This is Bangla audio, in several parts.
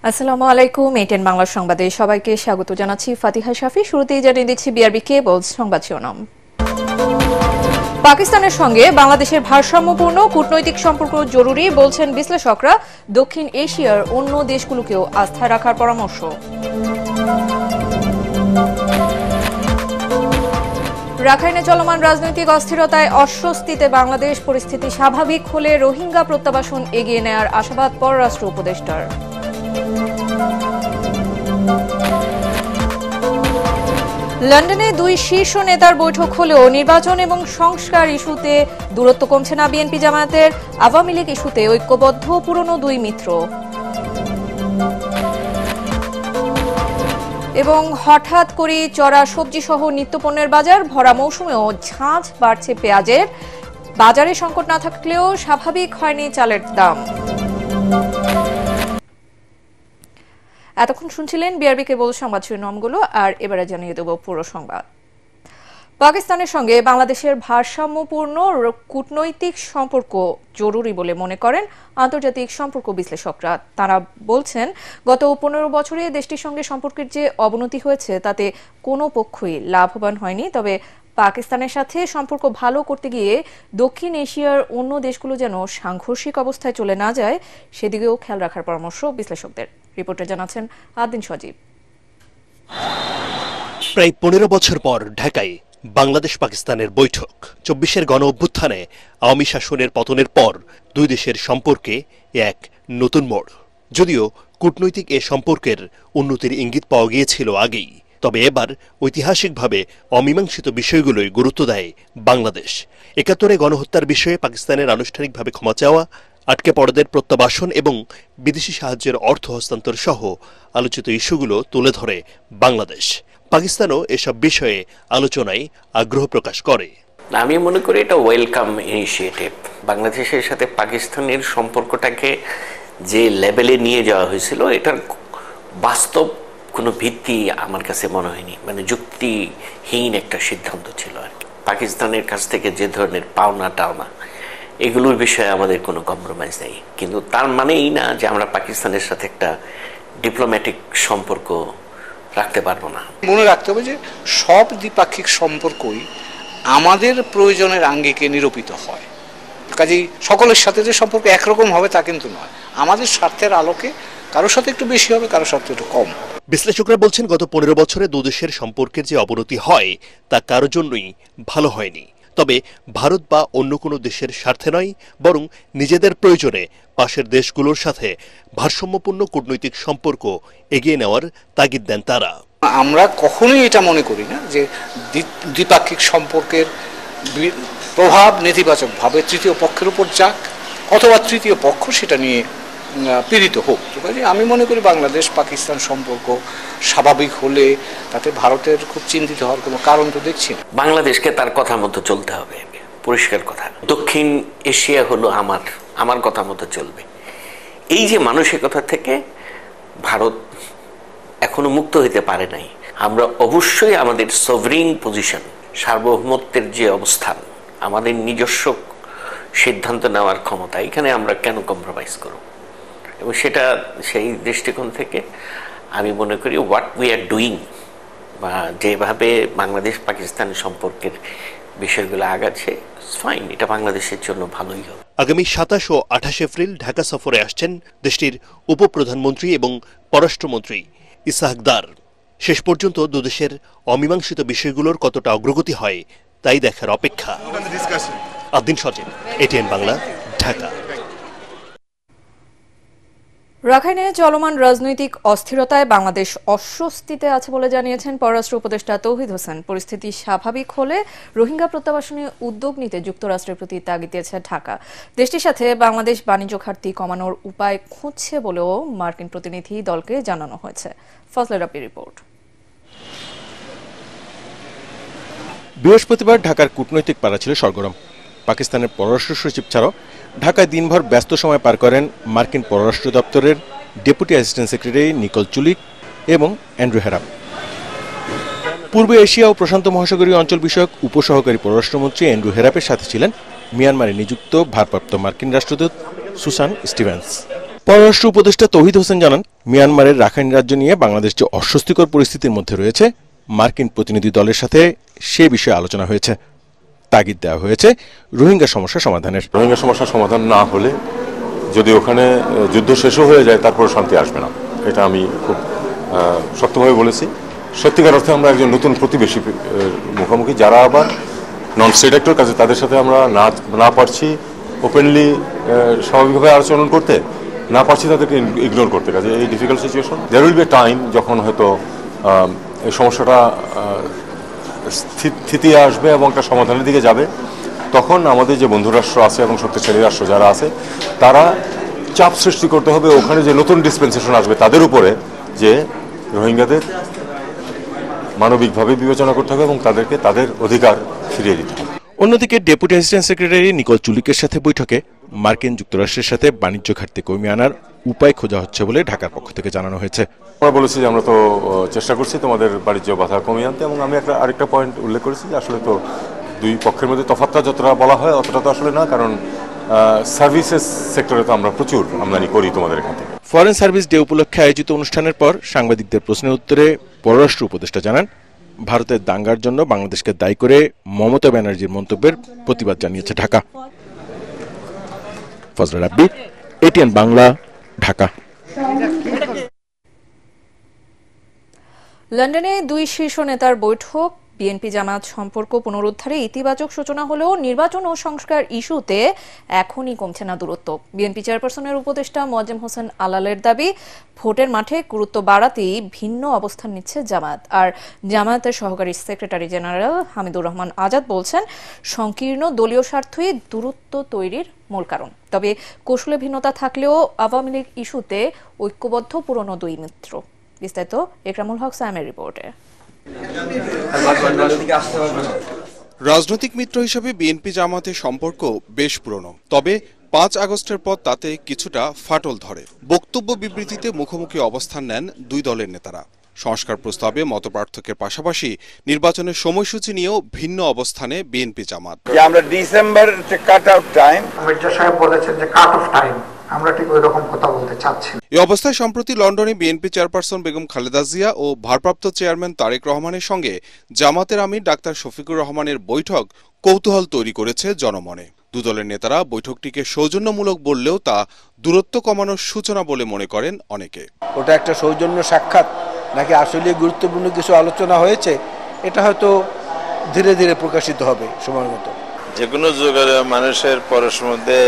আসসালামু আলাইকুম। এটিএন বাংলা সংবাদে সবাইকে স্বাগত জানাচ্ছি। ফাতিহা শাফি। শুরুতেই জানিয়ে দিচ্ছি বিআরবি কেবলস সংবাদ শিরোনাম। পাকিস্তানের সঙ্গে বাংলাদেশের ভারসাম্যপূর্ণ কূটনৈতিক সম্পর্ক জরুরি বলছেন বিশ্লেষকরা। দক্ষিণ এশিয়ার অন্য দেশগুলোকেও আস্থায় রাখার পরামর্শ। রাখাইনে চলমান রাজনৈতিক অস্থিরতায় অস্বস্তিতে বাংলাদেশ। পরিস্থিতি স্বাভাবিক হলে রোহিঙ্গা প্রত্যাবাসন এগিয়ে নেয়ার আশাবাদ পররাষ্ট্র উপদেষ্টার। লন্ডনে দুই শীর্ষ নেতার বৈঠক হলেও নির্বাচন এবং সংস্কার ইস্যুতে দূরত্ব কমছে না বিএনপি জামায়াতের। আওয়ামী লীগ ইস্যুতে ঐক্যবদ্ধ পুরনো দুই মিত্র। এবং হঠাৎ করে চড়া সবজি সহ নিত্যপণ্যের বাজার। ভরা মৌসুমেও ঝাঁঝ বাড়ছে পেঁয়াজের। বাজারে সংকট না থাকলেও স্বাভাবিক হয়নি চালের দাম। এতক্ষণ শুনছিলেন বিআরবি কেবল সংবাদ শিরোনামগুলো, আর এবারে জানিয়ে দেব পুরো সংবাদ। পাকিস্তানের সঙ্গে বাংলাদেশের ভারসাম্যপূর্ণ কূটনৈতিক সম্পর্ক জরুরি বলে মনে করেন আন্তর্জাতিক সম্পর্ক বিশ্লেষকরা। তারা বলছেন, গত 15 বছরে দেশটির সঙ্গে সম্পর্কের যে অবনতি হয়েছে তাতে কোনো পক্ষই লাভবান হয়নি। তবে পাকিস্তানের সাথে সম্পর্ক ভালো করতে গিয়ে দক্ষিণ এশিয়ার অন্য দেশগুলো যেন সাংঘর্ষিক অবস্থায় চলে না যায় সেদিকেও খেয়াল রাখার পরামর্শ বিশ্লেষকদের। রিপোর্টে জানাচ্ছেন আদিন সজীব। প্রায় 15 বছর পর ঢাকায় বাংলাদেশ পাকিস্তানের বৈঠক। 24-এর গণ অভ্যুত্থানে আওয়ামী শাসনের পতনের পর দুই দেশের সম্পর্কে এক নতুন মোড়। যদিও কূটনৈতিক এ সম্পর্কের উন্নতির ইঙ্গিত পাওয়া গিয়েছিল আগেই, তবে এবার ঐতিহাসিকভাবে অমীমাংসিত বিষয়গুলোই গুরুত্ব দেয় বাংলাদেশ। 71-এ গণহত্যার বিষয়ে পাকিস্তানের আনুষ্ঠানিকভাবে ক্ষমা চাওয়া, আটকে পড়াদের প্রত্যাবাসন এবং বিদেশি সাহায্যের অর্থ হস্তান্তর সহ আলোচিত ইস্যুগুলো তুলে ধরে বাংলাদেশ। পাকিস্তানও এসব বিষয়ে আলোচনায় আগ্রহ প্রকাশ করে। আমি মনে করি এটা ওয়েলকাম ইনিশিয়েটিভ। বাংলাদেশের সাথে পাকিস্তানের সম্পর্কটাকে যে লেভেলে নিয়ে যাওয়া হয়েছিল এটার বাস্তব কোনো ভিত্তি আমার কাছে মনে হয়নি, মানে যুক্তিহীন একটা সিদ্ধান্ত ছিল আর কি। পাকিস্তানের কাছ থেকে যে ধরনের পাওনা টাওনা এগুলোর বিষয়ে আমাদের কোনো কম্প্রোমাইজ নেই, কিন্তু তার মানে এই না যে আমরা পাকিস্তানের সাথে একটা ডিপ্লোম্যাটিক সম্পর্ক রাখতে পারবো না। মনে রাখতে হবে যে সব দ্বিপাক্ষিক সম্পর্কই আমাদের প্রয়োজনের আঙ্গিকে নিরূপিত হয়। কাজেই সকলের সাথে যে সম্পর্ক একরকম হবে তা কিন্তু নয়। আমাদের স্বার্থের আলোকে কারোর সাথে একটু বেশি হবে, কারোর সাথে একটু কম। বিশ্লেষকরা বলছেন, গত 15 বছরে দুদেশের সম্পর্কের যে অবনতি হয় তা কারোর জন্যই ভালো হয়নি। তবে ভারত বা অন্য কোনো দেশের স্বার্থে নয়, বরং নিজেদের প্রয়োজনে পাশের দেশগুলোর সাথে ভারসাম্যপূর্ণ কূটনৈতিক সম্পর্ক এগিয়ে নেওয়ার তাগিদ দেন তারা। আমরা কখনোই এটা মনে করি না যে দ্বিপাক্ষিক সম্পর্কের প্রভাব নেতিবাচকভাবে তৃতীয় পক্ষের উপর যাক, অথবা তৃতীয় পক্ষ সেটা নিয়ে পীড়িত হোক। আমি মনে করি বাংলাদেশ পাকিস্তান সম্পর্ক স্বাভাবিক হলে তাতে ভারতের খুব চিন্তিত হওয়ার কোনো কারণ তো দেখছি না। বাংলাদেশকে তার কথা মতো চলতে হবে, পরিষ্কার কথা। দক্ষিণ এশিয়া হলো আমার কথা মতো চলবে, এই যে মানসিকতা থেকে ভারত এখনো মুক্ত হইতে পারে নাই। আমরা অবশ্যই আমাদের সভরিন পজিশন, সার্বভৌমত্বের যে অবস্থান, আমাদের নিজস্ব সিদ্ধান্ত নেওয়ার ক্ষমতা, এখানে আমরা কেন কম্প্রোমাইজ করব? এবং সেটা সেই দৃষ্টিকোণ থেকে আমি মনে করি হোয়াট উই আর ডুইং, বা যেভাবে বাংলাদেশ পাকিস্তান সম্পর্কের বিষয়গুলো আগাচ্ছে, ফাইন, এটা বাংলাদেশের জন্য ভালোই হবে। আগামী 27 ও 28 এপ্রিল ঢাকা সফরে আসছেন দেশটির উপপ্রধানমন্ত্রী এবং পররাষ্ট্রমন্ত্রী ইসহাক দার। শেষ পর্যন্ত দুদেশের অমীমাংসিত বিষয়গুলোর কতটা অগ্রগতি হয় তাই দেখার অপেক্ষা। আদিন সজীব, এটিএন বাংলা, ঢাকা। রাখাইনে চলমান রাজনৈতিক অস্থিরতায় বাংলাদেশ অস্বস্তিতে আছে বলে জানিয়েছেন পররাষ্ট্র উপদেষ্টা তৌহিদ হোসেন। পরিস্থিতি স্বাভাবিক হলে রোহিঙ্গা প্রত্যাবাসনে উদ্যোগ নিতে যুক্তরাষ্ট্রের প্রতি তাগিদ দিয়েছে ঢাকা। দেশটির সাথে বাংলাদেশ বাণিজ্য ঘাটতি কমানোর উপায় খুঁজছে বলেও মার্কিন প্রতিনিধি দলকে জানানো হয়েছে। ফজলে রাব্বির রিপোর্ট। বৃহস্পতিবার ঢাকার কূটনৈতিক পাড়া ছিল সরগরম। পাকিস্তানের পররাষ্ট্র সচিব ছাড়াও ঢাকায় দিনভর ব্যস্ত সময় পার করেন মার্কিন পররাষ্ট্র দপ্তরের ডেপুটি অ্যাসিস্ট্যান্ট সেক্রেটারি নিকোল চুলিক এবং অ্যান্ড্রু হেরাপ। পূর্ব এশিয়া ও প্রশান্ত মহাসাগরীয় অঞ্চল বিষয়ক উপসহকারী পররাষ্ট্রমন্ত্রী অ্যান্ড্রু হেরাপের সাথে ছিলেন মিয়ানমারে নিযুক্ত ভারপ্রাপ্ত মার্কিন রাষ্ট্রদূত সুসান স্টিভেন্স। পররাষ্ট্র উপদেষ্টা তৌহিদ হোসেন জানান, মিয়ানমারের রাখাইন রাজ্য নিয়ে বাংলাদেশ যে অস্বস্তিকর পরিস্থিতির মধ্যে রয়েছে, মার্কিন প্রতিনিধি দলের সাথে সে বিষয়ে আলোচনা হয়েছে। তাগিদ দেওয়া হয়েছে রোহিঙ্গা সমস্যা সমাধানের। রোহিঙ্গা সমস্যার সমাধান না হলে যদি ওখানে যুদ্ধ শেষও হয়ে যায়, তারপর শান্তি আসবে না। এটা আমি খুব শক্তভাবে বলেছি। সত্যিকার অর্থে আমরা একজন নতুন প্রতিবেশী মুখোমুখি, যারা আবার নন স্টেট অ্যাক্টর, কাছে তাদের সাথে আমরা না পারছি ওপেনলি স্বাভাবিকভাবে আচরণ করতে, না পারছি তাদেরকে ইগনোর করতে। কাজে এই difficult situation, there will be time যখন হয়তো এই সমস্যাটা স্থিতি আসবে এবং একটা সমাধানের দিকে যাবে। তখন আমাদের যে বন্ধু রাষ্ট্র আছে এবং শক্তিশালী রাষ্ট্র যারা আছে, তারা চাপ সৃষ্টি করতে হবে ওখানে যে নতুন ডিসপেন্সেশন আসবে তাদের উপরে, যে রোহিঙ্গাদের মানবিকভাবে বিবেচনা করতে হবে এবং তাদেরকে তাদের অধিকার ফিরিয়ে দিতে হবে। অন্যদিকে ডেপুটি অ্যাসিস্ট্যান্ট সেক্রেটারি নিকোল চুলিকের সাথে বৈঠকে মার্কিন যুক্তরাষ্ট্রের সাথে বাণিজ্য ঘাটতি কমিয়ে আনার উপায় খোঁজা হচ্ছে বলে ঢাকার পক্ষ থেকে জানানো হয়েছে। আমরা বলেছি যে আমরা তো চেষ্টা করছি তোমাদের বাণিজ্য বাধা কমিয়ে আনতে, এবং আমি আরেকটা পয়েন্ট উল্লেখ করেছি যে আসলে তো দুই পক্ষের মধ্যে তফাৎটা যতটা বলা হয় অতটা তো আসলে না, কারণ সার্ভিসেস সেক্টরে তো আমরা প্রচুর আমদানি করি তোমাদের এখান থেকে। ফরেন সার্ভিস ডে উপলক্ষে আয়োজিত অনুষ্ঠানের পর সাংবাদিকদের প্রশ্নের উত্তরে পররাষ্ট্র উপদেষ্টা জানান, ভারতের দাঙ্গার জন্য বাংলাদেশকে দায়ী করে মমতা ব্যানার্জির মন্তব্যের প্রতিবাদ জানিয়েছে ঢাকা। ফজলে রাব্বি, এটিএন বাংলা, ঢাকা। লন্ডনে দুই শীর্ষ নেতার বৈঠক। বিএনপি জামাত সম্পর্ক পুনরুদ্ধারে ইতিবাচক সূচনা হলেও নির্বাচন ও সংস্কার ইস্যুতে এখনই কমছে না দূরত্ব। বিএনপি চেয়ারপারসনের উপদেষ্টা মোয়াজ্জেম হোসেন আলালের দাবি, ভোটের মাঠে গুরুত্ব বাড়াতেই ভিন্ন অবস্থান নিচ্ছে জামাত। আর জামায়াতের সহকারী সেক্রেটারি জেনারেল হামিদুর রহমান আজাদ বলছেন, সংকীর্ণ দলীয় স্বার্থই দূরত্ব তৈরির মূল কারণ। তবে কৌশলে ভিন্নতা থাকলেও আওয়ামী লীগ ইস্যুতে ঐক্যবদ্ধ পুরনো দুই মিত্র। বিস্তারিত একরামুল হক সায়েমের রিপোর্টে। রাজনৈতিক মিত্র হিসেবে বিএনপি জামাতের সম্পর্ক বেশ পুরনো, তবে 5 আগস্টের পর তাতে কিছুটা ফাটল ধরে। বক্তব্য বিবৃতিতে মুখোমুখি অবস্থান নেন দুই দলের নেতারা। সংস্কার প্রস্তাবে মতপার্থক্যের পাশাপাশি নির্বাচনের সময়সূচি নিয়েও ভিন্ন অবস্থানে বিএনপি জামাত। আমরা December cut out time, Mirza সাহেব বলেছেন যে কাট অফ টাইম, আমরা ঠিক ওই রকম কথা বলতে চাচ্ছি। এই অবস্থায় সম্প্রতি লন্ডনে বিএনপি চেয়ারপারসন বেগম খালেদা জিয়া ও ভারপ্রাপ্ত চেয়ারম্যান তারেক রহমানের সঙ্গে জামাতের আমির ডাক্তার শফিকুর রহমানের বৈঠক কৌতূহল তৈরি করেছে জনমনে। দুদলের নেতারা বৈঠকটিকে সৌজন্যমূলক বললেও তা দূরত্ব কমানোর সূচনা বলে মনে করেন অনেকে। ওটা একটা সৌজন্য সাক্ষাৎ নাকি আসলে গুরুত্বপূর্ণ কিছু আলোচনা হয়েছে, এটা হয়তো ধীরে ধীরে প্রকাশিত হবে সময় মতো। যে কোনো যুগের মানুষের পরস্পর মধ্যে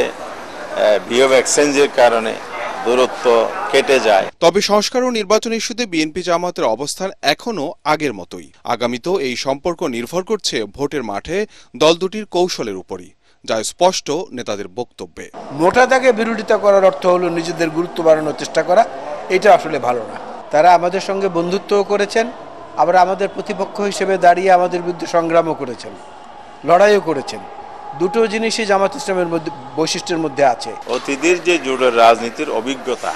বিহেভ এক্সচেঞ্জের কারণে দূরত্ব কেটে যায়। তবে সংস্কার ও নির্বাচন ইস্যুতে বিএনপি জামাতের অবস্থান এখনো আগের মতোই। আগামীতেও এই সম্পর্ক নির্ভর করছে ভোটের মাঠে দল দুটির কৌশলের উপরই, যা স্পষ্ট নেতাদের বক্তব্যে। মোটা দাগে বিরোধিতা করার অর্থ হলো নিজেদের গুরুত্ব বাড়ানোর চেষ্টা করা, এটা আসলে ভালো না। তারা আমাদের সঙ্গে বন্ধুত্বও করেছেন, আবার আমাদের প্রতিপক্ষ হিসেবে দাঁড়িয়ে আমাদের বিরুদ্ধে সংগ্রামও করেছেন, লড়াইও করেছেন। দুটো জিনিসই জামাত ইসলামের মধ্যে বৈশিষ্ট্যের মধ্যে আছে। অতীতের যে জোটের রাজনীতির অভিজ্ঞতা,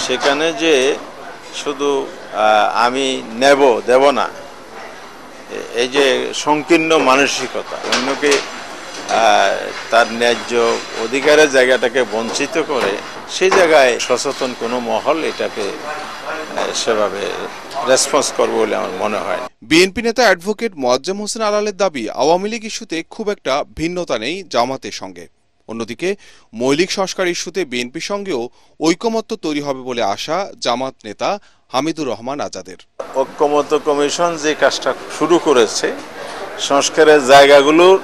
সেখানে যে শুধু আমি নেব দেব না, এই যে সংকীর্ণ মানসিকতা, অন্যকে তার ন্যায্য অধিকারের জায়গাটাকে বঞ্চিত করে, সেই জায়গায় সচেতন কোনো মহল এটাকে সেভাবে রেসপন্স করবে বলে আমার মনে হয়। বিএনপি নেতা অ্যাডভোকেট মোয়াজ্জেম হোসেন আলালের দাবি, আওয়ামী লীগ ইস্যুতে খুব একটা ভিন্নতা নেই জামাতের সঙ্গে। অন্যদিকে মৌলিক সংস্কার ইস্যুতে বিএনপির সঙ্গেও ঐকমত্য তৈরি হবে বলে আশা জামাত নেতা হামিদুর রহমান আজাদের। ঐকমত্য কমিশন যে কাজটা শুরু করেছে, সংস্কারের জায়গাগুলোর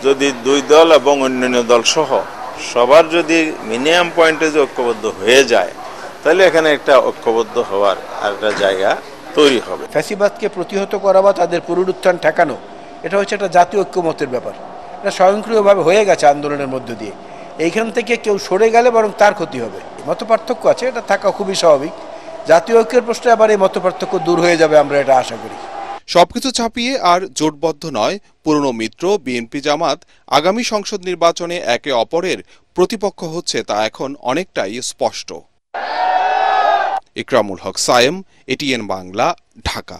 যদি দুই দল এবং অন্যান্য দল সহ সবার যদি মিনিমাম পয়েন্টে যে ঐক্যবদ্ধ হয়ে যায়, তাহলে এখানে একটা ঐক্যবদ্ধ হওয়ার একটা জায়গা তৈরি হবে। ফ্যাসিবাদকে প্রতিহত করা বা তাদের পুনরুত্থান ঠেকানো, এটা হচ্ছে একটা জাতীয় ঐক্যমতের ব্যাপার। এটা স্বয়ংক্রিয়ভাবে হয়ে গেছে আন্দোলনের মধ্য দিয়ে। এইখান থেকে কেউ সরে গেলে বরং তার ক্ষতি হবে। মত পার্থক্য আছে, এটা থাকা খুবই স্বাভাবিক। জাতীয় ঐক্যের প্রশ্নে আবার এই মত পার্থক্য দূর হয়ে যাবে, আমরা এটা আশা করি। সবকিছু ছাপিয়ে আর জোটবদ্ধ নয় পুরনো মিত্র বিএনপি জামাত আগামী সংসদ নির্বাচনে একে অপরের প্রতিপক্ষ হচ্ছে, তা এখন অনেকটাই স্পষ্ট। ইকরামুল হক সায়েম, এটিএন বাংলা, ঢাকা।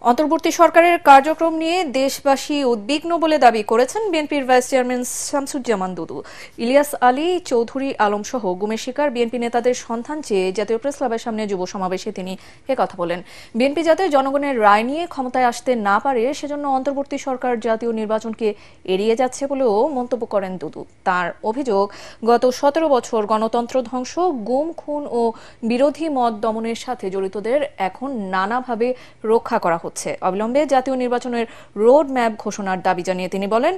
অন্তর্বর্তী সরকারের কার্যক্রম নিয়ে দেশবাসী উদ্বিগ্ন বলে দাবি করেছেন বিএনপির ভাইস চেয়ারম্যান শামসুজ্জামান দুদু। ইলিয়াস আলী, চৌধুরী আলম সহ গুমের শিকার বিএনপি নেতাদের সন্ধান চেয়ে জাতীয় প্রেস ক্লাবের সামনে যুব সমাবেশে তিনি একথা বলেন। বিএনপি যাতে জনগণের রায় নিয়ে ক্ষমতায় আসতে না পারে সেজন্য অন্তর্বর্তী সরকার জাতীয় নির্বাচনকে এড়িয়ে যাচ্ছে বলেও মন্তব্য করেন দুদু। তার অভিযোগ, গত 17 বছর গণতন্ত্র ধ্বংস, গুম, খুন ও বিরোধী মত দমনের সাথে জড়িতদের এখন নানাভাবে রক্ষা করা হচ্ছে। অবিলম্বে জাতীয় নির্বাচনের রোড ম্যাপ ঘোষণার দাবি জানিয়ে তিনি বলেন,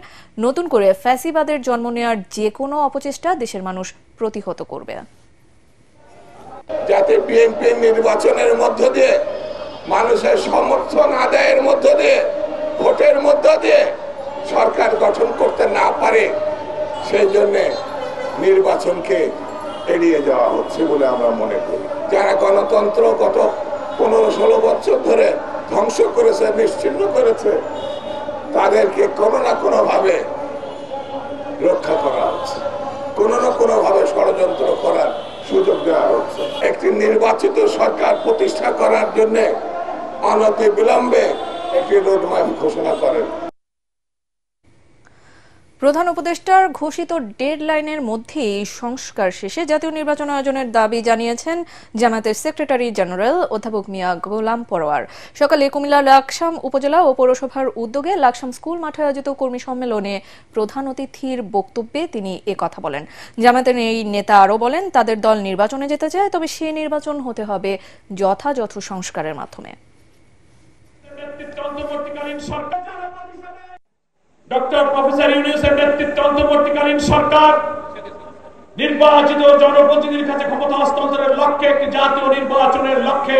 নতুন করে ফ্যাসিবাদের জন্ম নেওয়ার যে কোনো অপচেষ্টা দেশের মানুষ প্রতিহত করবে। যাতে বিএনপি নির্বাচনের মধ্য দিয়ে, মানুষের সমর্থন আদায়ের মধ্য দিয়ে, ভোটের মধ্য দিয়ে সরকার গঠন করতে না পারে, সেই জন্য নির্বাচনকে এড়িয়ে যাওয়া হচ্ছে বলে আমরা মনে করি। যারা গণতন্ত্র গত 15-16 বছর ধরে ধ্বংস করেছে, নিশ্চিহ্ন করেছে, তাদেরকে কোনো না কোনো ভাবে রক্ষা করা হচ্ছে, কোনো না কোনো ভাবে ষড়যন্ত্র করার সুযোগ দেওয়া হচ্ছে। একটি নির্বাচিত সরকার প্রতিষ্ঠা করার জন্য অনতিবিলম্বে একটি রোডম্যাপ ঘোষণা করেন। প্রধান উপদেষ্টার ঘোষিত ডেডলাইনের মধ্যেই সংস্কার শেষে জাতীয় নির্বাচন আয়োজনের দাবি জানিয়েছেন জামায়াতের সেক্রেটারি জেনারেল অধ্যাপক মিয়া গোলাম পরোয়ার। সকালে কুমিল্লা লাকসাম উপজেলা ও পৌরসভার উদ্যোগে লাকসাম স্কুল মাঠে আয়োজিত কর্মী সম্মেলনে প্রধান অতিথির বক্তব্যে তিনি একথা বলেন। জামায়াতের এই নেতা আরও বলেন, তাদের দল নির্বাচনে যেতে চায়, তবে সেই নির্বাচন হতে হবে যথাযথ সংস্কারের মাধ্যমে। ডক্টর প্রফেসর ইউনূসের নেতৃত্বে অন্তর্বর্তীকালীন সরকার নির্বাচিত জনপ্রতিনিধির কাছে ক্ষমতা হস্তান্তরের লক্ষ্যে, একটি জাতীয় নির্বাচনের লক্ষ্যে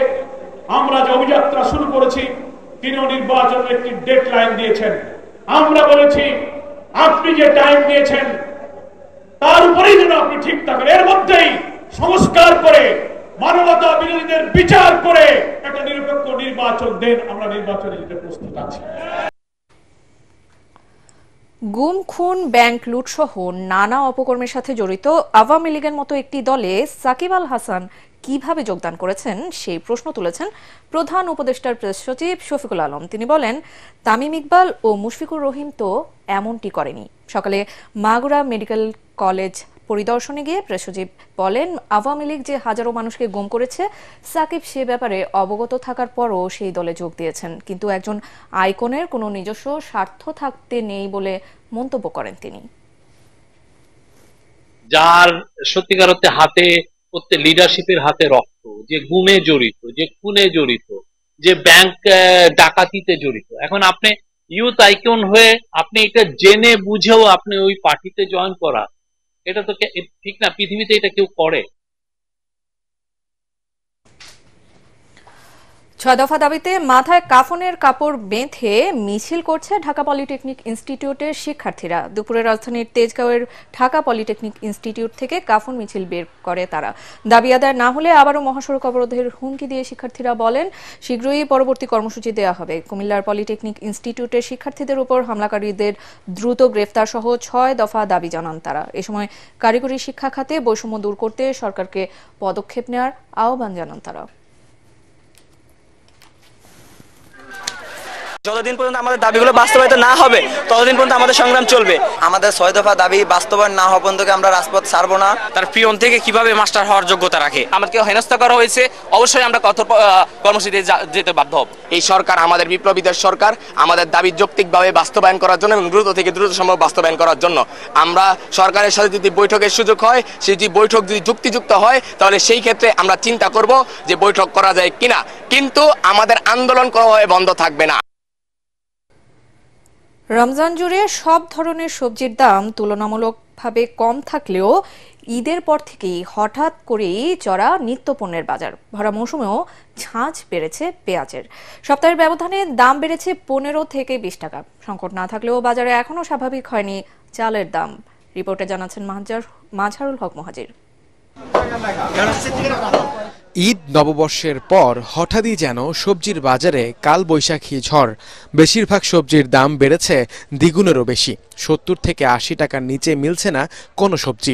আমরা যে অভিযাত্রা শুরু করেছি, তিনিও নির্বাচনের একটি ডেডলাইন দিয়েছেন। আমরা বলেছি, আপনি যে টাইম দিয়েছেন তার উপরেই যেন আপনি ঠিক থাকেন, এর মধ্যেই সংস্কার করে মানবতা বিরোধীদের বিচার করে একটা নিরপেক্ষ নির্বাচন দেন। আমরা নির্বাচনে যেতে প্রস্তুত আছি। গুম, খুন, ব্যাংক লুট সহ নানা অপকর্মের সাথে জড়িত আওয়ামী লীগের মতো একটি দলে সাকিব আল হাসান কিভাবে যোগদান করেছেন সেই প্রশ্ন তুলেছেন প্রধান উপদেষ্টার প্রেস সচিব শফিকুল আলম। তিনি বলেন, তামিম ইকবাল ও মুশফিকুর রহিম তো এমনটি করেনি। সকালে মাগুরা মেডিকেল কলেজ পরিদর্শনে গিয়ে প্রেস সচিব বলেন, আওয়ামী লীগ যে হাজারো মানুষকে গুম করেছে, সাকিব সে ব্যাপারে অবগত থাকার পরও সেই দলে যোগ দিয়েছেন। কিন্তু একজন আইকনের কোনো নিজস্ব স্বার্থ থাকতে নেই বলে মন্তব্য করেন তিনি। যার সত্যিকার অর্থে হাতে লিডারশিপের হাতে রক্ত, যে গুমে জড়িত, যে খুনে জড়িত, যে ব্যাংক ডাকাতিতে জড়িত, এখন আপনি ইউথ আইকন হয়ে আপনি এটা জেনে বুঝেও আপনি ওই পার্টিতে জয়েন করা, এটা তো ঠিক না। পৃথিবীতে এটা কেউ করে। 6 দফা দাবিতে মাথায় কাফনের কাপড় বেঁধে মিছিল করছে ঢাকা পলিটেকনিক ইনস্টিটিউটের শিক্ষার্থীরা। দুপুরে রাজধানীর তেজগাঁওয়ের ঢাকা পলিটেকনিক ইনস্টিটিউট থেকে কাফন মিছিল বের করে তারা। দাবি আদায় না হলে আবারও মহাসড়ক অবরোধের হুমকি দিয়ে শিক্ষার্থীরা বলেন, শীঘ্রই পরবর্তী কর্মসূচি দেওয়া হবে। কুমিল্লার পলিটেকনিক ইনস্টিটিউটের শিক্ষার্থীদের উপর হামলাকারীদের দ্রুত গ্রেফতার সহ 6 দফা দাবি জানান তারা। এ সময় কারিগরি শিক্ষা খাতে বৈষম্য দূর করতে সরকারকে পদক্ষেপ নেওয়ার আহ্বান জানান তারা। যতদিন পর্যন্ত আমাদের দাবিগুলো বাস্তবায়িত না হবে ততদিন পর্যন্ত আমাদের সংগ্রাম চলবে। আমাদের 6 দফা দাবি বাস্তবায়ন না হওয়া পর্যন্ত আমরা রাজপথ ছাড়বো না। তার পিয়ন থেকে কিভাবে মাস্টার হওয়ার যোগ্যতা রাখে, আমাদেরকে হেনস্থা করা হয়েছে, অবশ্যই আমরা কঠোর কর্মসূচিতে যেতে বাধ্য হব। এই সরকার আমাদের বিপ্লবীদের সরকার, আমাদের দাবি যৌক্তিকভাবে বাস্তবায়ন করার জন্য এবং দ্রুত থেকে দ্রুত সম্ভব বাস্তবায়ন করার জন্য আমরা সরকারের সাথে যদি বৈঠকের সুযোগ হয়, সেই বৈঠক যদি যুক্তিযুক্ত হয়, তাহলে সেই ক্ষেত্রে আমরা চিন্তা করব যে বৈঠক করা যায় কিনা, কিন্তু আমাদের আন্দোলন কোনোভাবে বন্ধ থাকবে না। রমজান জুড়ে সব ধরনের সবজির দাম তুলনামূলকভাবে কম থাকলেও ঈদের পর থেকেই হঠাৎ করেই চড়া নিত্যপণ্যের বাজার। ভরা মৌসুমেও ঝাঁঝ বেড়েছে পেঁয়াজের। সপ্তাহের ব্যবধানে দাম বেড়েছে 15 থেকে 20 টাকা। সংকট না থাকলেও বাজারে এখনও স্বাভাবিক হয়নি চালের দাম। রিপোর্টে জানাচ্ছেন মাজহারুল হক মহাজির। ঈদ নববর্ষের পর হঠাৎই যেন সবজির বাজারে কালবৈশাখী ঝড়। বেশিরভাগ সবজির দাম বেড়েছে দ্বিগুণেরও বেশি। 70 থেকে 80 টাকার নিচে মিলছে না কোনো সবজি।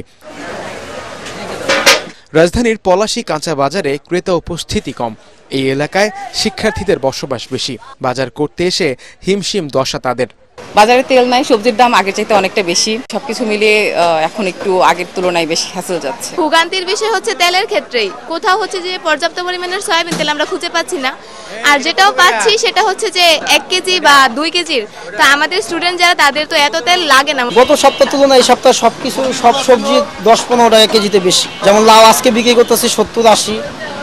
রাজধানীর পলাশী কাঁচা বাজারে ক্রেতা উপস্থিতি কম। এই এলাকায় শিক্ষার্থীদের বসবাস বেশি। বাজার করতে এসে হিমশিম দশা তাদের। বাজারে তেল নাই, সবজির দাম আগের চাইতে অনেকটা বেশি। সবকিছু মিলিয়ে এখন একটু আগের তুলনায় বেশি হ্যাসেল যাচ্ছে। ভোগান্তির বিষয় হচ্ছে তেলের ক্ষেত্রেই। কোথাও হচ্ছে যে পর্যাপ্ত পরিমাণের সয়াবিন তেল আমরা খুঁজে পাচ্ছি না, আর যেটাও পাচ্ছি সেটা হচ্ছে যে 1 কেজি বা 2 কেজির। তা আমাদের স্টুডেন্ট যারা, তাদের তো এত তেল লাগে না। গত সপ্তাহ তুলনায় এই সপ্তাহে সব সবজি 10-15 টাকা কেজিতে বেশি। যেমন লাউ আজকে বিক্রি করতেছি 70-80,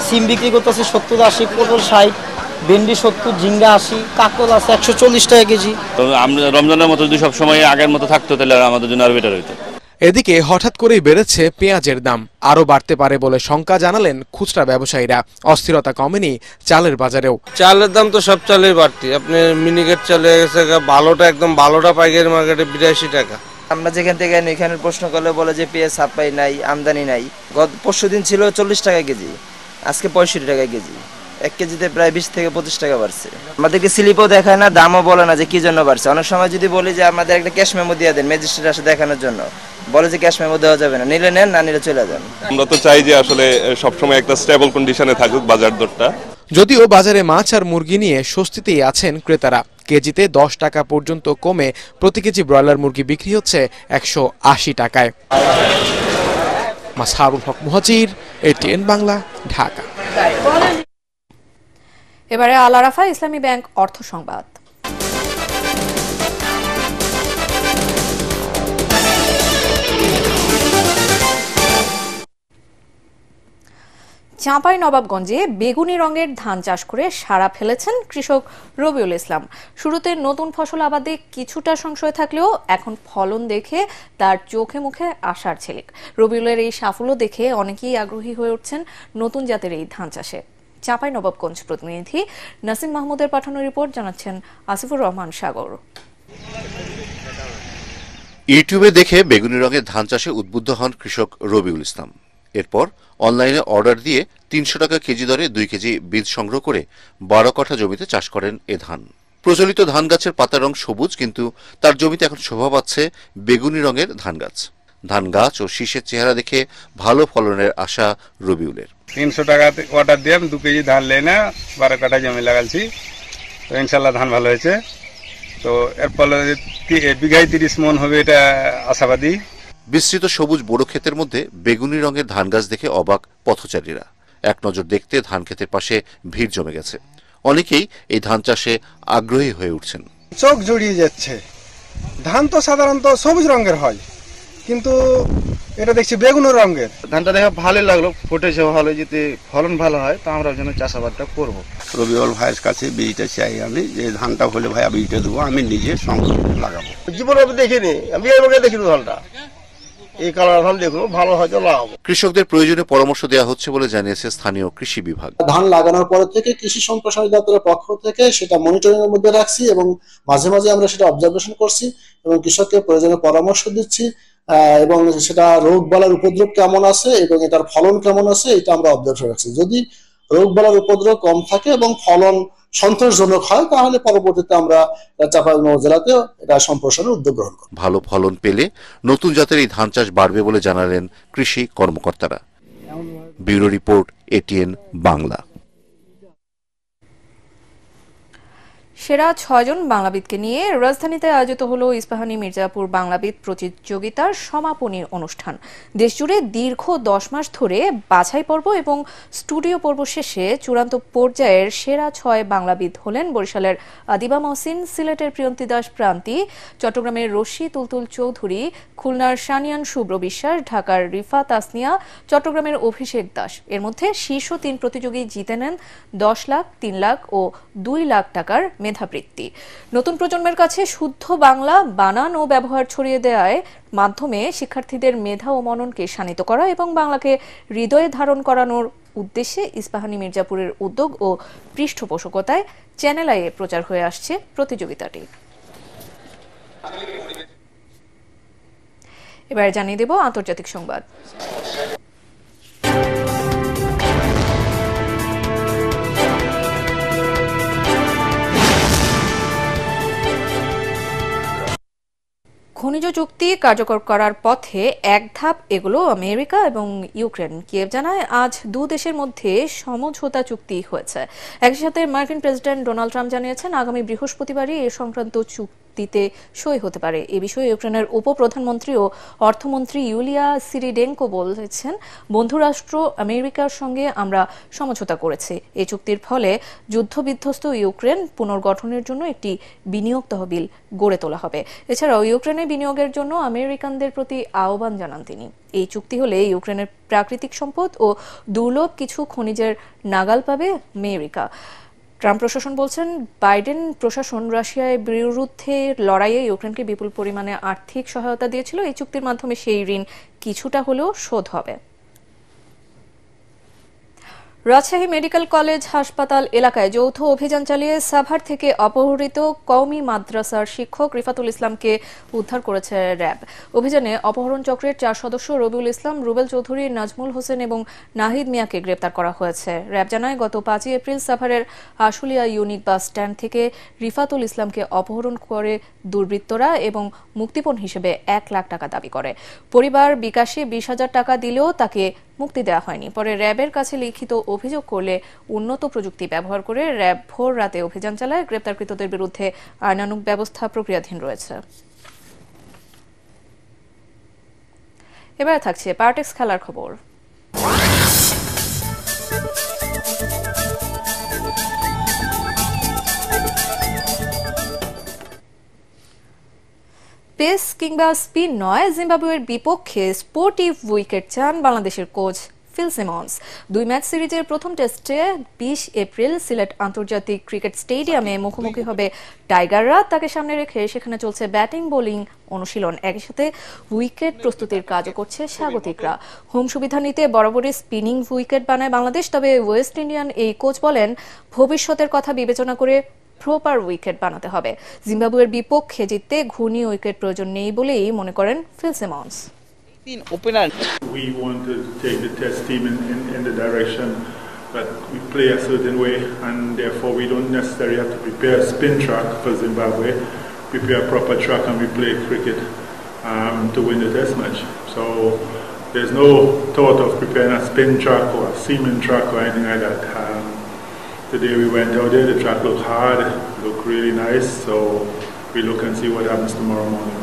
সিম বিক্রি করতেছি 70-80, পটল 60, ভেন্ডি 70, ঝিঙ্গা 80, কাঁকড় আছে 140 টাকা কেজি। আমরা রমজানের মতো যদি সব সময় আগের মতো থাকতো তাহলে আমাদের জন্য আরো বেটার হতো। এদিকে হঠাৎ করেই বেড়েছে পেঁয়াজের দাম। আরো বাড়তে পারে বলে শঙ্কা জানালেন খুচরা ব্যবসায়ীরা। অস্থিরতা কমেনি চালের বাজারেও। চালের দাম তো সব চালের বাড়তি। আপনি মিনিকেট চালে গেছে ভালোটা, একদম ভালোটা পাইকারি মার্কেটে 82 টাকা। আমরা যেখান থেকে এখানে প্রশ্ন করলে বলে যে পেঁয়াজ সাপ্লাই নাই, আমদানি নাই। গত পরশুদিন ছিল 40 টাকা কেজি, আজকে 65 টাকা কেজি। 1 কেজিতে প্রায় 20 থেকে 25 টাকা বাড়ছে। আমাদেরকে স্লিপও দেখায় না, দামও বলে না যে কি জন্য বাড়ছে। অনেক সময় যদি বলি যে আমাদের একটা ক্যাশ মেমো দিয়ে দেন ম্যাজিস্ট্রেট আসে দেখানোর জন্য, বলে যে ক্যাশ মেমো দেওয়া যাবে না, নিলে নেন, না নিলে চলে যান। আমরা তো চাই যে আসলে সবসময় একটা স্টেবল কন্ডিশনে থাকুক বাজার দরটা। যদিও বাজারে মাছ আর মুরগি নিয়ে স্বস্তিতেই আছেন ক্রেতারা। কেজিতে 10 টাকা পর্যন্ত কমে প্রতি কেজি ব্রয়লার মুরগি বিক্রি হচ্ছে 180 টাকায়। মাসহারুল হক মুহাজির, ATN বাংলা, ঢাকা। এবারে আল আরাফা ইসলামী ব্যাংক অর্থ সংবাদ। চাঁপাইনবাবগঞ্জে বেগুনি রঙের ধান চাষ করে সাড়া ফেলেছেন কৃষক রবিউল ইসলাম। শুরুতে নতুন ফসল আবাদে কিছুটা সংশয় থাকলেও এখন ফলন দেখে তার চোখে মুখে আশার ঝিলিক। রবিউলের এই সাফল্য দেখে অনেকেই আগ্রহী হয়ে উঠছেন নতুন জাতের এই ধান চাষে। চাঁপাইনবাবগঞ্জ প্রতিনিধি নাসিম মাহমুদের পাঠানো রিপোর্ট জানাচ্ছেন আসিফুর রহমান সাগর। ইউটিউবে দেখে বেগুনি রঙের ধান চাষে উদ্বুদ্ধ হন কৃষক রবিউল ইসলাম। এরপর অনলাইনে অর্ডার দিয়ে 300 টাকা কেজি দরে 2 কেজি বীজ সংগ্রহ করে 12 কাঠা জমিতে চাষ করেন এ ধান। প্রচলিত ধান গাছের পাতার রং সবুজ, কিন্তু তার জমিতে এখন শোভা পাচ্ছে বেগুনি রঙের ধান গাছ। ধান গাছ ও শীষের চেহারা দেখে ভালো ফলনের আশা রবিউলের। 300 টাকা অর্ডার দিয়ে 2 কেজি ধান লেনে 12 কাঠা জমি লাগাচ্ছি, তো ইনশাল্লাহ ধান ভালো হয়েছে। তো এর ফলে বিঘায় 30 মন হবে, এটা আশাবাদী। বিস্তৃত সবুজ বড় ক্ষেতের মধ্যে বেগুনি রঙের ধান গাছ দেখে অবাক পথচারীরা। এক নজর দেখতে ধান ক্ষেতের পাশে ভিড় জমে গেছে। অনেকেই এই ধান চাষে আগ্রহী হয়ে উঠছেন। চোখ জুড়িয়ে যাচ্ছে। ধান তো সাধারণত সবুজ রঙের হয়, কিন্তু এটা দেখছি বেগুনি রঙের। ধানটা দেখে ভালো লাগলো, ফুটেছে ভালো, যদি ফলন ভালো হয় তা আমরা যেন চাষাবাদটা করব। রবিউল ভাইয়ের কাছে বীজটা চাই আমি, যে ধানটা হলে ভাই বীজটা দেবো, আমি নিজে সংগ্রহ লাগাবো। জীবনে দেখিনি, আমি এর আগে দেখিনি ধানটা। এই কালার ধান দেখুন ভালো হয়তো লাগাবো। কৃষকদের প্রয়োজনীয় পরামর্শ দেওয়া হচ্ছে বলে জানিয়েছে স্থানীয় কৃষি বিভাগ। ধান লাগানোর পর থেকে কৃষি সম্প্রসারণ দপ্তরের পক্ষ থেকে সেটা মনিটরিং এর মধ্যে রাখছি এবং মাঝে মাঝে আমরা সেটা অবজারভেশন করছি এবং কৃষককে প্রয়োজনীয় পরামর্শ দিচ্ছি এবং সেটা রোগ বালার উপদ্রব কেমন আছে এবং এটার ফলন কেমন আছে এটা আমরা অবজার্ভ রাখছি। যদি রোগ বালার উপদ্রব কম থাকে এবং ফলন সন্তোষজনক হয় তাহলে পরবর্তীতে আমরা চাঁপাইনবাবগঞ্জ জেলাতে এটা সম্প্রসারণের উদ্যোগ গ্রহণ করব। ভালো ফলন পেলে নতুন জাতের এই ধান চাষ বাড়বে বলে জানালেন কৃষি কর্মকর্তারা। Bureau report, ATN Bangla. সেরা 6 জন বাংলাবিদকে নিয়ে রাজধানীতে আয়োজিত হলো ইস্পাহানি মির্জাপুর বাংলাবিদ প্রতিযোগিতার সমাপনী অনুষ্ঠান। দেশজুড়ে দীর্ঘ 10 মাস ধরে বাছাই পর্ব এবং স্টুডিও পর্ব শেষে চূড়ান্ত পর্যায়ের সেরা 6 বাংলাবিদ হলেন বরিশালের আদিবা মহসিন, সিলেটের প্রিয়ন্তী দাস প্রান্তি, চট্টগ্রামের রশি তুলতুল চৌধুরী, খুলনার শানিয়ান শুভ্র বিশ্বাস, ঢাকার রিফা তাসনিয়া, চট্টগ্রামের অভিষেক দাস। এর মধ্যে শীর্ষ 3 প্রতিযোগী জিতে নেন 10 লাখ, 3 লাখ ও 2 লাখ টাকার মেধাবৃত্তি। নতুন প্রজন্মের কাছে শুদ্ধ বাংলা বানান ও ব্যবহার ছড়িয়ে দেওয়ার মাধ্যমে শিক্ষার্থীদের মেধা ও মননকে শানিত করা এবং বাংলাকে হৃদয়ে ধারণ করানোর উদ্দেশ্যে ইস্পাহানি মির্জাপুরের উদ্যোগ ও পৃষ্ঠপোষকতায় চ্যানেল আইয়ে প্রচার হয়ে আসছে প্রতিযোগিতাটি। এবার জানিয়ে দেব আন্তর্জাতিক সংবাদ। খনিজ চুক্তি কার্যকর করার পথে এক ধাপ এগুলো আমেরিকা এবং ইউক্রেন। কিয়েভ জানায় আজ দু দেশের মধ্যে সমঝোতা চুক্তি হয়েছে। একই সাথে মার্কিন প্রেসিডেন্ট ডোনাল্ড ট্রাম্প জানিয়েছেন আগামী বৃহস্পতিবারই এ সংক্রান্ত চুক্তিতে সই হতে পারে। এ বিষয়ে ইউক্রেনের উপপ্রধানমন্ত্রী ও অর্থমন্ত্রী ইউলিয়া সিরিডেনকো বলেছেন, বন্ধুরাষ্ট্র আমেরিকার সঙ্গে আমরা সমঝোতা করেছি। এই চুক্তির ফলে যুদ্ধবিধ্বস্ত ইউক্রেন পুনর্গঠনের জন্য একটি বিনিয়োগ তহবিল গড়ে তোলা হবে। এছাড়াও ইউক্রেনে বিনিয়োগের জন্য আমেরিকানদের প্রতি আহ্বান জানান তিনি। এই চুক্তি হলে ইউক্রেনের প্রাকৃতিক সম্পদ ও দুর্লভ কিছু খনিজের নাগাল পাবে আমেরিকা। ট্রাম্প প্রশাসন বলছেন, বাইডেন প্রশাসন রাশিয়ার বিরুদ্ধে লড়াইয়ে ইউক্রেনকে বিপুল পরিমাণে আর্থিক সহায়তা দিয়েছিল। এই চুক্তির মাধ্যমে সেই ঋণ কিছুটা হলেও শোধ হবে। রাজশাহী মেডিকেল কলেজ হাসপাতাল এলাকায় যৌথ অভিযান চালিয়ে সাভার থেকে অপহৃত কওমি মাদ্রাসার শিক্ষক রিফাতুল ইসলামকে উদ্ধার করেছে র্যাব। অভিযানে অপহরণ চক্রের 4 সদস্য রবিউল ইসলাম, রুবেল চৌধুরী, নাজমুল হোসেন এবং নাহিদ মিয়াকে গ্রেপ্তার করা হয়েছে। র্যাব জানায় গত 5 এপ্রিল সাভারের আশুলিয়া ইউনিক বাস স্ট্যান্ড থেকে রিফাতুল ইসলামকে অপহরণ করে দুর্বৃত্তরা এবং মুক্তিপণ হিসেবে 1 লাখ টাকা দাবি করে। পরিবার বিকাশে 20,000 টাকা দিলেও তাকে মুক্তি দেওয়া হয়নি। পরে র্যাবের কাছে লিখিত অভিযোগ করলে উন্নত প্রযুক্তি ব্যবহার করে র্যাব ভোর রাতে অভিযান চালায়। গ্রেপ্তারকৃতদের বিরুদ্ধে আইনানুগ ব্যবস্থা প্রক্রিয়াধীন রয়েছে। এবারে থাকছে পার্টেক্স খেলার খবর। পেস কিংবা স্পিন নয়, জিম্বাবুয়ের বিপক্ষে স্পোর্টিভ উইকেট চান বাংলাদেশের কোচ ফিল সিমন্স। 2 ম্যাচ সিরিজের প্রথম টেস্টে 20 এপ্রিল সিলেট আন্তর্জাতিক ক্রিকেট স্টেডিয়ামে মুখোমুখি হবে টাইগাররা। তাকে সামনে রেখে সেখানে চলছে ব্যাটিং বোলিং অনুশীলন। একই সাথে উইকেট প্রস্তুতির কাজও করছে স্বাগতিকরা। হোম সুবিধা নিতে বরাবরই স্পিনিং উইকেট বানায় বাংলাদেশ। তবে ওয়েস্ট ইন্ডিয়ান এই কোচ বলেন, ভবিষ্যতের কথা বিবেচনা করে প্রপার উইকেট বানাতে হবে। জিম্বাবুয়ের বিপক্ষে জিততে ঘূর্ণি উইকেট প্রয়োজন নেই বলেই মনে করেন Phil Simmons. We want to take the test team in the direction that we play a certain way, and therefore we don't necessarily have to prepare a spin track for Zimbabwe. Prepare a proper track and we play cricket to win the test match. So there's no thought of preparing a spin track or a seaming track or anything like that. Today we went out there, the track looked hard, looked really nice, so we look and see what happens tomorrow morning.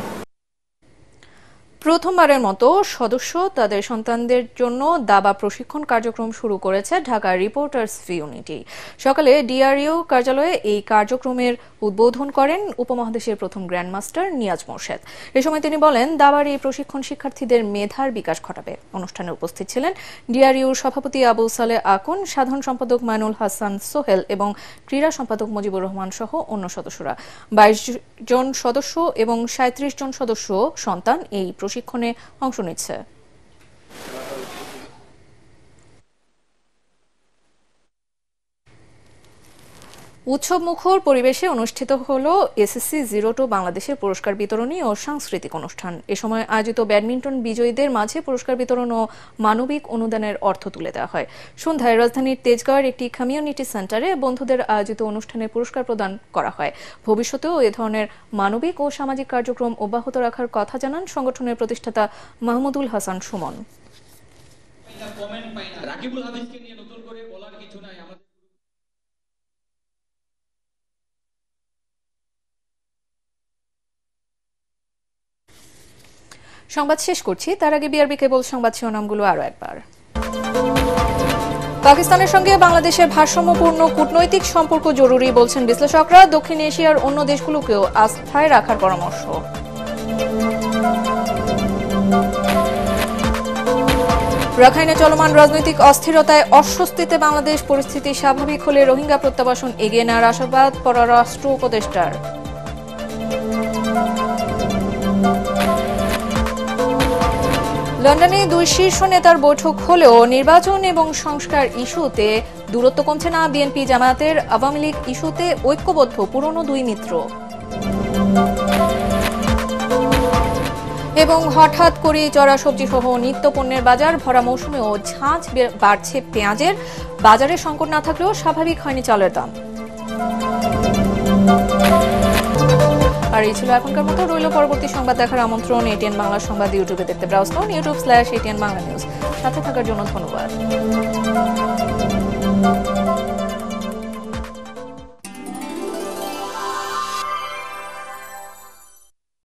প্রথমবারের মতো সদস্য তাদের সন্তানদের জন্য দাবা প্রশিক্ষণ কার্যক্রম শুরু করেছে ঢাকা রিপোর্টার্স ইউনিটি। সকালে ডিআরইউ কার্যালয়ে এই কার্যক্রমের উদ্বোধন করেন উপমহাদেশের প্রথম গ্র্যান্ডমাস্টার নিয়াজ মোর্শেদ। এ সময় তিনি বলেন, দাবার এই প্রশিক্ষণ শিক্ষার্থীদের মেধার বিকাশ ঘটাবে। অনুষ্ঠানে উপস্থিত ছিলেন ডিআরইউর সভাপতি আবু সালে আকন, সাধারণ সম্পাদক মাইনুল হাসান সোহেল এবং ক্রীড়া সম্পাদক মুজিবুর রহমান সহ অন্য সদস্যরা। 22 জন সদস্য এবং 37 জন সদস্য সন্তান এই প্রশিক্ষণে অংশ নিচ্ছে। উৎসব মুখর পরিবেশে অনুষ্ঠিত হলো এসএসসি 02 বাংলাদেশের পুরস্কার বিতরণী ও সাংস্কৃতিক অনুষ্ঠান। এ সময় আয়োজিত ব্যাডমিন্টন বিজয়ীদের মাঝে পুরস্কার বিতরণ ও মানবিক অনুদানের অর্থ তুলে দেওয়া হয়। সন্ধ্যায় রাজধানীর তেজগাঁওয়ের একটি কমিউনিটি সেন্টারে বন্ধুদের আয়োজিত অনুষ্ঠানে পুরস্কার প্রদান করা হয়। ভবিষ্যতেও এ ধরনের মানবিক ও সামাজিক কার্যক্রম অব্যাহত রাখার কথা জানান সংগঠনের প্রতিষ্ঠাতা মাহমুদুল হাসান সুমন। সংবাদ শেষ করছি, তার আগে বিআরবি কেবল সংবাদ শিরোনামগুলো আরো একবার। পাকিস্তানের সঙ্গে বাংলাদেশের ভারসাম্যপূর্ণ কূটনৈতিক সম্পর্ক জরুরি বলছেন বিশ্লেষকরা। দক্ষিণ এশিয়ার অন্য দেশগুলোকেও আস্থায় রাখার পরামর্শ। রাখাইনে চলমান রাজনৈতিক অস্থিরতায় অস্বস্তিতে বাংলাদেশ। পরিস্থিতি স্বাভাবিক হলে রোহিঙ্গা প্রত্যাবাসন এগিয়ে নেওয়ার আশাবাদ পররাষ্ট্র উপদেষ্টার। লন্ডনে 2 শীর্ষ নেতার বৈঠক হলেও নির্বাচন এবং সংস্কার ইস্যুতে দূরত্ব কমছে না বিএনপি জামায়াতের। আওয়ামী লীগ ইস্যুতে ঐক্যবদ্ধ পুরনো 2 মিত্র। এবং হঠাৎ করে চড়া সবজি সহ নিত্য পণ্যের বাজার। ভরা মৌসুমেও ঝাঁঝ বাড়ছে পেঁয়াজের। বাজারে সংকট না থাকলেও স্বাভাবিক হয়নি চালের দাম। আর এই ছিল এখনকার মতো। রইল পরবর্তী সংবাদ দেখার আমন্ত্রণ। এটিএন বাংলা সংবাদ ইউটিউবে দেখতে ব্রাউজ করুন youtube.com/ATN Bangla News। সাথে থাকার জন্য ধন্যবাদ।